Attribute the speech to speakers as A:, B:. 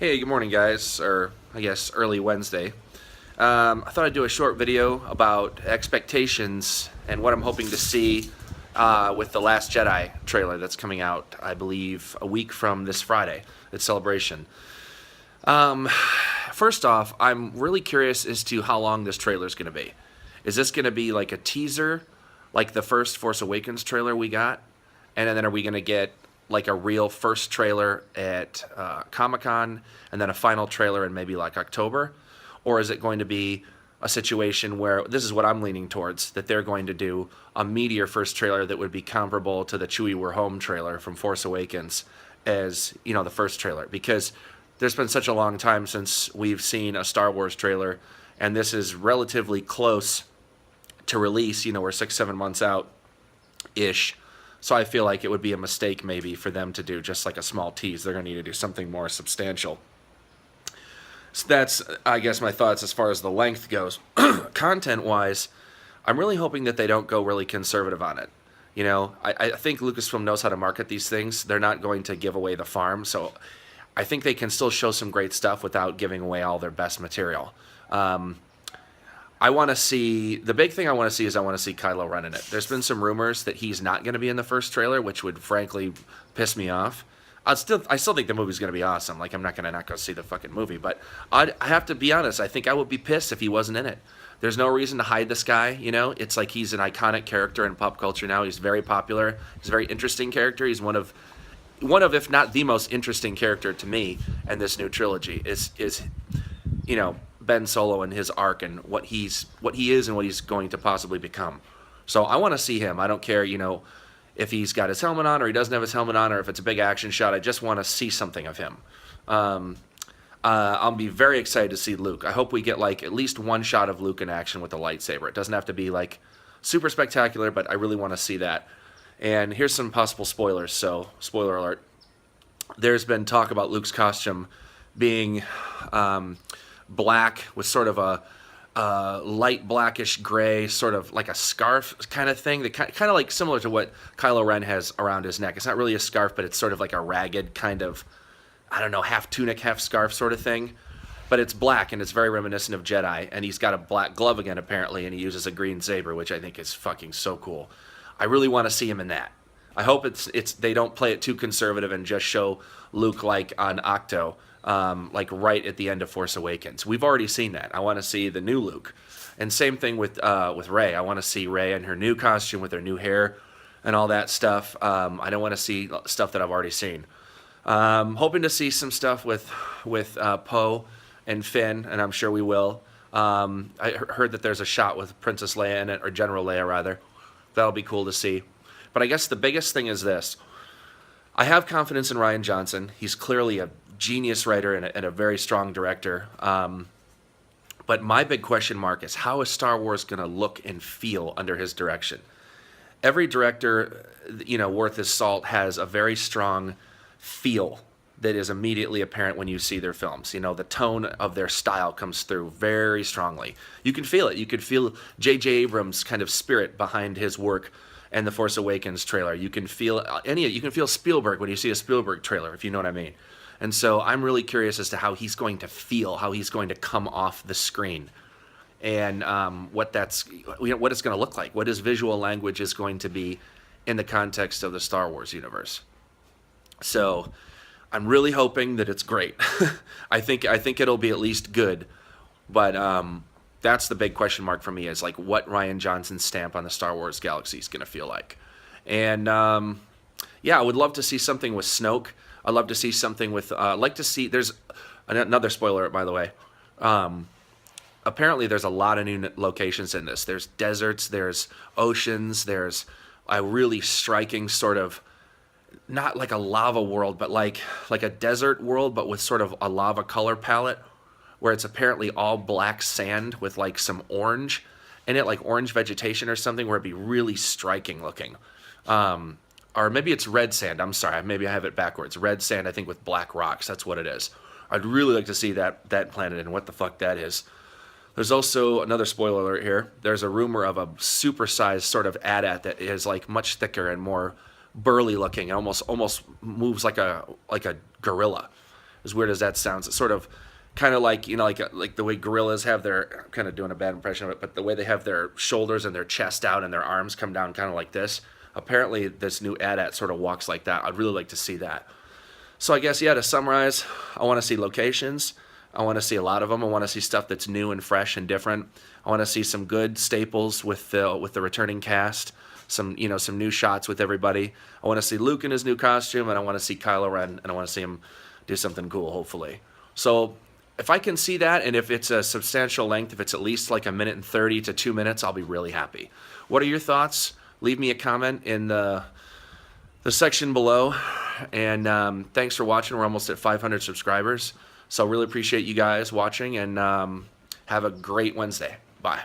A: Hey, good morning, guys, or I guess early Wednesday. I thought I'd do a short video about expectations and what I'm hoping to see with the Last Jedi trailer that's coming out, I believe, a week from this Friday. It's Celebration. Um, First off, I'm really curious as to how long this trailer is going to be. Is this going to be like a teaser, like the first Force Awakens trailer we got? And then are we going to get like a real first trailer at Comic-Con and then a final trailer in maybe like October? Or is it going to be a situation where, this is what I'm leaning towards, that they're going to do a meteor first trailer that would be comparable to the Chewie We're Home trailer from Force Awakens as, you know, the first trailer? Because there's been such a long time since we've seen a Star Wars trailer, and this is relatively close to release. You know, we're 6-7 months out ish. So I feel like it would be a mistake maybe for them to do just like a small tease. They're going to need to do something more substantial. So that's, I guess, my thoughts as far as the length goes. Content-wise, I'm really hoping that they don't go really conservative on it. You know, I think Lucasfilm knows how to market these things. They're not going to give away the farm, so I think they can still show some great stuff without giving away all their best material. I want to see, the big thing I want to see is I want to see Kylo Ren in it. There's been some rumors that he's not going to be in the first trailer, which would frankly piss me off. I still think the movie's going to be awesome. Like, I'm not going to not go see the fucking movie, but I have to be honest. I think I would be pissed if he wasn't in it. There's no reason to hide this guy, you know? It's like he's an iconic character in pop culture now. He's very popular. He's a very interesting character. He's one of, if not the most interesting character to me in this new trilogy is you know, Ben Solo and his arc and what he is and what he's going to possibly become. So I want to see him. I don't care, you know, if he's got his helmet on or he doesn't have his helmet on or if it's a big action shot. I just want to see something of him. I'll be very excited to see Luke. I hope we get like at least one shot of Luke in action with a lightsaber. It doesn't have to be like super spectacular, but I really want to see that. And here's some possible spoilers. So, spoiler alert. There's been talk about Luke's costume being black with sort of a light blackish gray, sort of like a scarf kind of thing, that kind of like similar to what Kylo Ren has around his neck. It's not really a scarf, but it's sort of like a ragged kind of, I don't know, half tunic, half scarf sort of thing. But it's black, and it's very reminiscent of Jedi, and he's got a black glove again, apparently, and he uses a green saber, which I think is fucking so cool. I really want to see him in that. I hope it's they don't play it too conservative and just show Luke like on Octo, like right at the end of Force Awakens. We've already seen that. I want to see the new Luke, and same thing with Rey. I want to see Rey in her new costume with her new hair and all that stuff. I don't want to see stuff that I've already seen. Hoping to see some stuff with Poe and Finn, and I'm sure we will. I heard that there's a shot with Princess Leia in it, or General Leia rather. That'll be cool to see. But I guess the biggest thing is this. I have confidence in Rian Johnson. He's clearly a genius writer and a very strong director. But my big question mark is, how is Star Wars going to look and feel under his direction? Every director, you know, worth his salt has a very strong feel that is immediately apparent when you see their films. You know, the tone of their style comes through very strongly. You can feel it. You could feel J.J. Abrams' kind of spirit behind his work and the Force Awakens trailer. You can feel you can feel Spielberg when you see a Spielberg trailer, if you know what I mean. And so I'm really curious as to how he's going to feel, how he's going to come off the screen, and what it's going to look like, what his visual language is going to be in the context of the Star Wars universe. So I'm really hoping that it's great. I think it'll be at least good, but that's the big question mark for me, is like what Rian Johnson's stamp on the Star Wars galaxy is going to feel like. And yeah, I would love to see something with Snoke. I'd love to see something with, I'd like to see, there's another spoiler, by the way. Apparently there's a lot of new locations in this. There's deserts, there's oceans, there's a really striking sort of, not like a lava world, but like a desert world, but with sort of a lava color palette, where it's apparently all black sand with like some orange in it, like orange vegetation or something, where it'd be really striking looking. Or maybe it's red sand. I'm sorry, maybe I have it backwards. Red sand, I think, with black rocks. That's what it is. I'd really like to see that planet and what the fuck that is. There's also another spoiler alert here. There's a rumor of a supersized sort of AT-AT that is like much thicker and more burly looking. It almost moves like a gorilla. As weird as that sounds, it's sort of kind of like, like the way gorillas have their, I'm kind of doing a bad impression of it, but the way they have their shoulders and their chest out and their arms come down kind of like this. Apparently this new AT-AT sort of walks like that. I'd really like to see that. So I guess, yeah, to summarize, I want to see locations. I want to see a lot of them. I want to see stuff that's new and fresh and different. I want to see some good staples with the returning cast. Some new shots with everybody. I want to see Luke in his new costume, and I want to see Kylo Ren, and I want to see him do something cool, hopefully. So if I can see that, and if it's a substantial length, if it's at least like 1:30 to 2 minutes, I'll be really happy. What are your thoughts? Leave me a comment in the section below. And thanks for watching. We're almost at 500 subscribers. So really appreciate you guys watching, and have a great Wednesday. Bye.